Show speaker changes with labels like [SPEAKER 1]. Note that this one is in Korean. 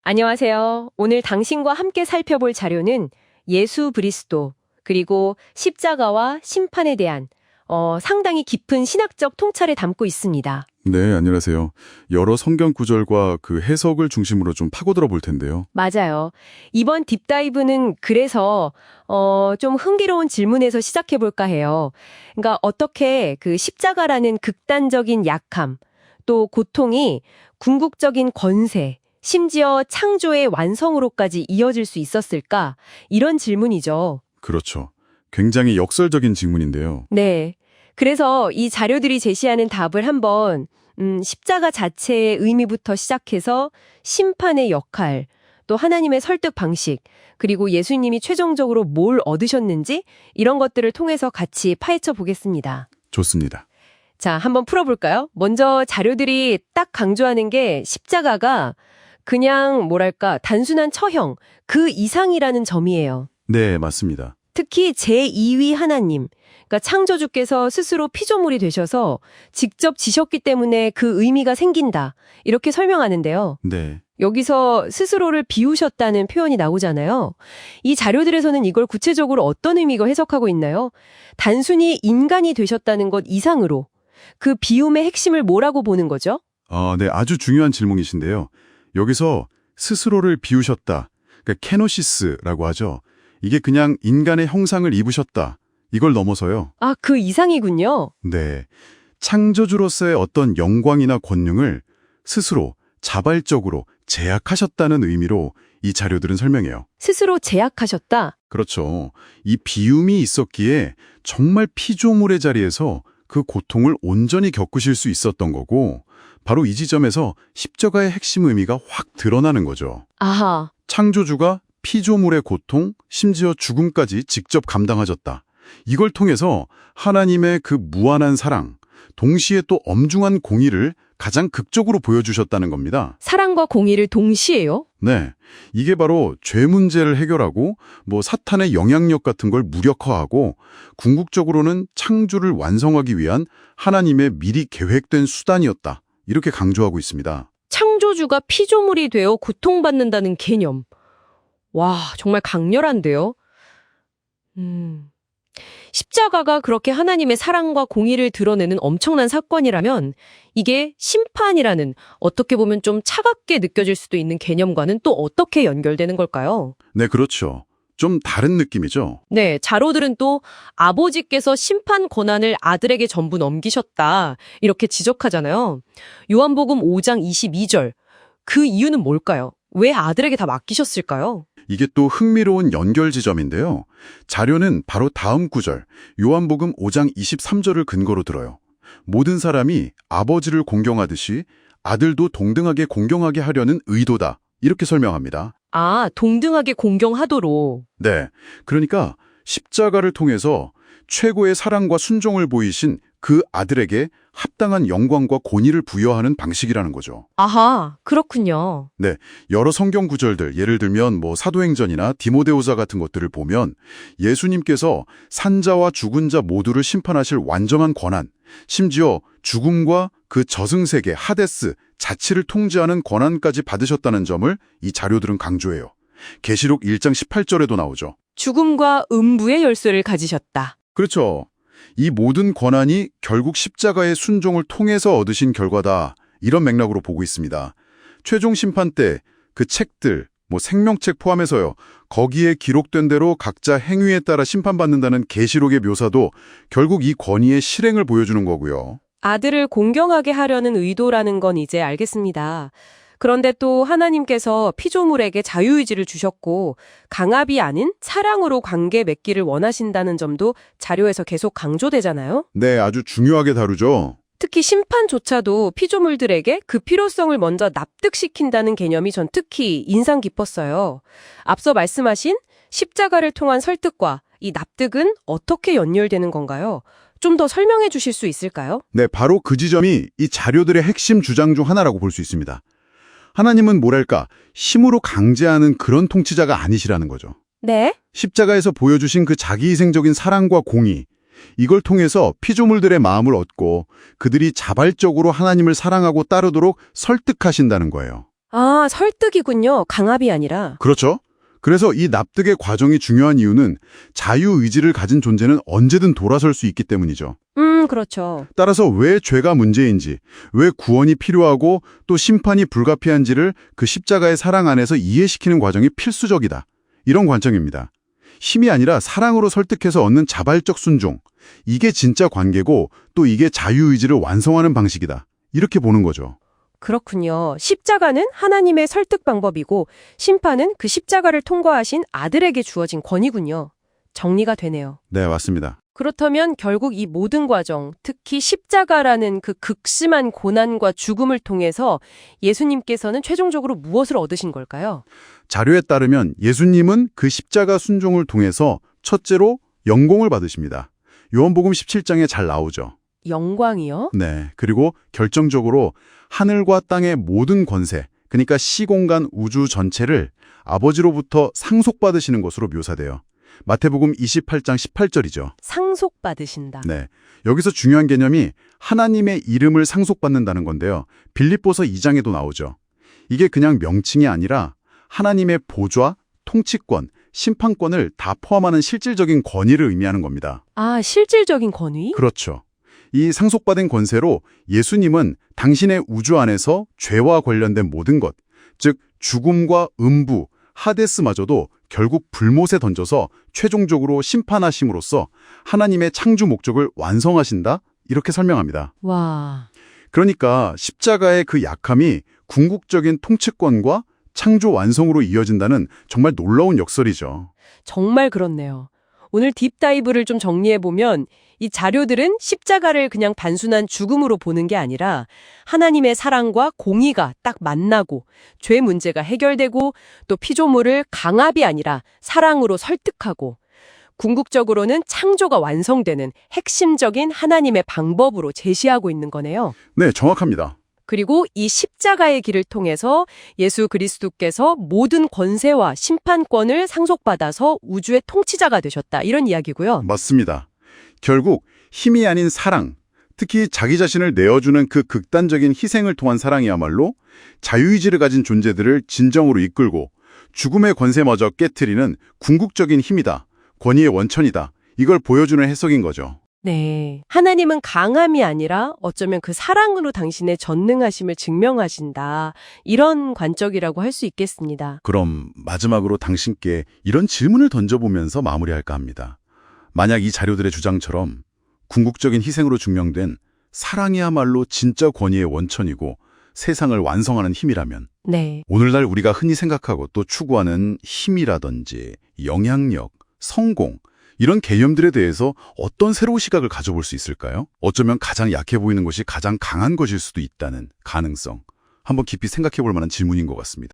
[SPEAKER 1] 안녕하세요. 오늘 당신과 함께 살펴볼 자료는 예수 그리스도, 그리고 십자가와 심판에 대한 상당히 깊은 신학적 통찰을 담고 있습니다.
[SPEAKER 2] 네, 안녕하세요. 여러 성경 구절과 그 해석을 중심으로 좀 파고들어 볼 텐데요.
[SPEAKER 1] 맞아요. 이번 딥다이브는 그래서 좀 흥미로운 질문에서 시작해 볼까 해요. 그러니까 어떻게 그 십자가라는 극단적인 약함, 또 고통이 궁극적인 권세, 심지어 창조의 완성으로까지 이어질 수 있었을까? 이런 질문이죠.
[SPEAKER 2] 그렇죠. 굉장히 역설적인 질문인데요.
[SPEAKER 1] 네. 그래서 이 자료들이 제시하는 답을 한번 십자가 자체의 의미부터 시작해서 심판의 역할, 또 하나님의 설득 방식, 그리고 예수님이 최종적으로 뭘 얻으셨는지 이런 것들을 통해서 같이 파헤쳐 보겠습니다.
[SPEAKER 2] 좋습니다.
[SPEAKER 1] 자, 한번 풀어볼까요? 먼저 자료들이 딱 강조하는 게 십자가가 그냥 뭐랄까 단순한 처형, 그 이상이라는 점이에요.
[SPEAKER 2] 네, 맞습니다.
[SPEAKER 1] 특히 제2위 하나님, 그러니까 창조주께서 스스로 피조물이 되셔서 직접 지셨기 때문에 그 의미가 생긴다. 이렇게 설명하는데요.
[SPEAKER 2] 네.
[SPEAKER 1] 여기서 스스로를 비우셨다는 표현이 나오잖아요. 이 자료들에서는 이걸 구체적으로 어떤 의미가 해석하고 있나요? 단순히 인간이 되셨다는 것 이상으로 그 비움의 핵심을 뭐라고 보는 거죠?
[SPEAKER 2] 네, 아주 중요한 질문이신데요. 여기서 스스로를 비우셨다. 그러니까 케노시스라고 하죠. 이게 그냥 인간의 형상을 입으셨다. 이걸 넘어서요.
[SPEAKER 1] 아, 그 이상이군요.
[SPEAKER 2] 네. 창조주로서의 어떤 영광이나 권능을 스스로 자발적으로 제약하셨다는 의미로 이 자료들은 설명해요.
[SPEAKER 1] 스스로 제약하셨다.
[SPEAKER 2] 그렇죠. 이 비움이 있었기에 정말 피조물의 자리에서 그 고통을 온전히 겪으실 수 있었던 거고, 바로 이 지점에서 십자가의 핵심 의미가 확 드러나는 거죠.
[SPEAKER 1] 아하.
[SPEAKER 2] 창조주가 피조물의 고통, 심지어 죽음까지 직접 감당하셨다. 이걸 통해서 하나님의 그 무한한 사랑, 동시에 또 엄중한 공의를 가장 극적으로 보여주셨다는 겁니다.
[SPEAKER 1] 사랑과 공의를 동시에요?
[SPEAKER 2] 네, 이게 바로 죄 문제를 해결하고 사탄의 영향력 같은 걸 무력화하고 궁극적으로는 창조를 완성하기 위한 하나님의 미리 계획된 수단이었다. 이렇게 강조하고 있습니다.
[SPEAKER 1] 창조주가 피조물이 되어 고통받는다는 개념. 와, 정말 강렬한데요? 십자가가 그렇게 하나님의 사랑과 공의를 드러내는 엄청난 사건이라면 이게 심판이라는 어떻게 보면 좀 차갑게 느껴질 수도 있는 개념과는 또 어떻게 연결되는 걸까요?
[SPEAKER 2] 네, 그렇죠. 좀 다른 느낌이죠.
[SPEAKER 1] 네, 자로들은 또 아버지께서 심판 권한을 아들에게 전부 넘기셨다 이렇게 지적하잖아요. 요한복음 5장 22절. 그 이유는 뭘까요? 왜 아들에게 다 맡기셨을까요?
[SPEAKER 2] 이게 또 흥미로운 연결 지점인데요. 자료는 바로 다음 구절, 요한복음 5장 23절을 근거로 들어요. 모든 사람이 아버지를 공경하듯이 아들도 동등하게 공경하게 하려는 의도다. 이렇게 설명합니다.
[SPEAKER 1] 아, 동등하게 공경하도록.
[SPEAKER 2] 네, 그러니까 십자가를 통해서 최고의 사랑과 순종을 보이신 그 아들에게 합당한 영광과 권위를 부여하는 방식이라는 거죠.
[SPEAKER 1] 아하, 그렇군요.
[SPEAKER 2] 네, 여러 성경 구절들, 예를 들면 사도행전이나 디모데후서 같은 것들을 보면 예수님께서 산자와 죽은 자 모두를 심판하실 완전한 권한, 심지어 죽음과 그 저승세계 하데스 자치를 통제하는 권한까지 받으셨다는 점을 이 자료들은 강조해요. 계시록 1장 18절에도 나오죠.
[SPEAKER 1] 죽음과 음부의 열쇠를 가지셨다.
[SPEAKER 2] 그렇죠. 이 모든 권한이 결국 십자가의 순종을 통해서 얻으신 결과다. 이런 맥락으로 보고 있습니다. 최종 심판 때 그 책들, 생명책 포함해서요. 거기에 기록된 대로 각자 행위에 따라 심판받는다는 계시록의 묘사도 결국 이 권위의 실행을 보여주는 거고요.
[SPEAKER 1] 아들을 공경하게 하려는 의도라는 건 이제 알겠습니다. 그런데 또 하나님께서 피조물에게 자유의지를 주셨고 강압이 아닌 사랑으로 관계 맺기를 원하신다는 점도 자료에서 계속 강조되잖아요.
[SPEAKER 2] 네, 아주 중요하게 다루죠.
[SPEAKER 1] 특히 심판조차도 피조물들에게 그 필요성을 먼저 납득시킨다는 개념이 전 특히 인상 깊었어요. 앞서 말씀하신 십자가를 통한 설득과 이 납득은 어떻게 연결되는 건가요? 좀 더 설명해 주실 수 있을까요?
[SPEAKER 2] 네, 바로 그 지점이 이 자료들의 핵심 주장 중 하나라고 볼 수 있습니다. 하나님은 뭐랄까, 힘으로 강제하는 그런 통치자가 아니시라는 거죠.
[SPEAKER 1] 네?
[SPEAKER 2] 십자가에서 보여주신 그 자기희생적인 사랑과 공의, 이걸 통해서 피조물들의 마음을 얻고 그들이 자발적으로 하나님을 사랑하고 따르도록 설득하신다는 거예요.
[SPEAKER 1] 아, 설득이군요. 강압이 아니라.
[SPEAKER 2] 그렇죠. 그래서 이 납득의 과정이 중요한 이유는 자유의지를 가진 존재는 언제든 돌아설 수 있기 때문이죠.
[SPEAKER 1] 그렇죠.
[SPEAKER 2] 따라서 왜 죄가 문제인지, 왜 구원이 필요하고 또 심판이 불가피한지를 그 십자가의 사랑 안에서 이해시키는 과정이 필수적이다. 이런 관점입니다. 힘이 아니라 사랑으로 설득해서 얻는 자발적 순종. 이게 진짜 관계고 또 이게 자유의지를 완성하는 방식이다. 이렇게 보는 거죠.
[SPEAKER 1] 그렇군요. 십자가는 하나님의 설득 방법이고 심판은 그 십자가를 통과하신 아들에게 주어진 권위군요. 정리가 되네요.
[SPEAKER 2] 네, 맞습니다.
[SPEAKER 1] 그렇다면 결국 이 모든 과정, 특히 십자가라는 그 극심한 고난과 죽음을 통해서 예수님께서는 최종적으로 무엇을 얻으신 걸까요?
[SPEAKER 2] 자료에 따르면 예수님은 그 십자가 순종을 통해서 첫째로 영공을 받으십니다. 요한복음 17장에 잘 나오죠.
[SPEAKER 1] 영광이요?
[SPEAKER 2] 네, 그리고 결정적으로 하늘과 땅의 모든 권세, 그러니까 시공간 우주 전체를 아버지로부터 상속받으시는 것으로 묘사돼요. 마태복음 28장 18절이죠.
[SPEAKER 1] 상속받으신다.
[SPEAKER 2] 네, 여기서 중요한 개념이 하나님의 이름을 상속받는다는 건데요. 빌립보서 2장에도 나오죠. 이게 그냥 명칭이 아니라 하나님의 보좌, 통치권, 심판권을 다 포함하는 실질적인 권위를 의미하는 겁니다.
[SPEAKER 1] 아, 실질적인 권위?
[SPEAKER 2] 그렇죠. 이 상속받은 권세로 예수님은 당신의 우주 안에서 죄와 관련된 모든 것, 즉 죽음과 음부, 하데스마저도 결국 불못에 던져서 최종적으로 심판하심으로써 하나님의 창조 목적을 완성하신다? 이렇게 설명합니다.
[SPEAKER 1] 와,
[SPEAKER 2] 그러니까 십자가의 그 약함이 궁극적인 통치권과 창조 완성으로 이어진다는 정말 놀라운 역설이죠.
[SPEAKER 1] 정말 그렇네요. 오늘 딥다이브를 좀 정리해보면 이 자료들은 십자가를 그냥 단순한 죽음으로 보는 게 아니라 하나님의 사랑과 공의가 딱 만나고 죄 문제가 해결되고 또 피조물을 강압이 아니라 사랑으로 설득하고 궁극적으로는 창조가 완성되는 핵심적인 하나님의 방법으로 제시하고 있는 거네요.
[SPEAKER 2] 네, 정확합니다.
[SPEAKER 1] 그리고 이 십자가의 길을 통해서 예수 그리스도께서 모든 권세와 심판권을 상속받아서 우주의 통치자가 되셨다. 이런 이야기고요.
[SPEAKER 2] 맞습니다. 결국 힘이 아닌 사랑, 특히 자기 자신을 내어주는 그 극단적인 희생을 통한 사랑이야말로 자유의지를 가진 존재들을 진정으로 이끌고 죽음의 권세마저 깨트리는 궁극적인 힘이다. 권위의 원천이다. 이걸 보여주는 해석인 거죠.
[SPEAKER 1] 네. 하나님은 강함이 아니라 어쩌면 그 사랑으로 당신의 전능하심을 증명하신다. 이런 관점이라고 할 수 있겠습니다.
[SPEAKER 2] 그럼 마지막으로 당신께 이런 질문을 던져보면서 마무리할까 합니다. 만약 이 자료들의 주장처럼 궁극적인 희생으로 증명된 사랑이야말로 진짜 권위의 원천이고 세상을 완성하는 힘이라면
[SPEAKER 1] 네.
[SPEAKER 2] 오늘날 우리가 흔히 생각하고 또 추구하는 힘이라든지 영향력, 성공 이런 개념들에 대해서 어떤 새로운 시각을 가져볼 수 있을까요? 어쩌면 가장 약해 보이는 것이 가장 강한 것일 수도 있다는 가능성. 한번 깊이 생각해 볼 만한 질문인 것 같습니다.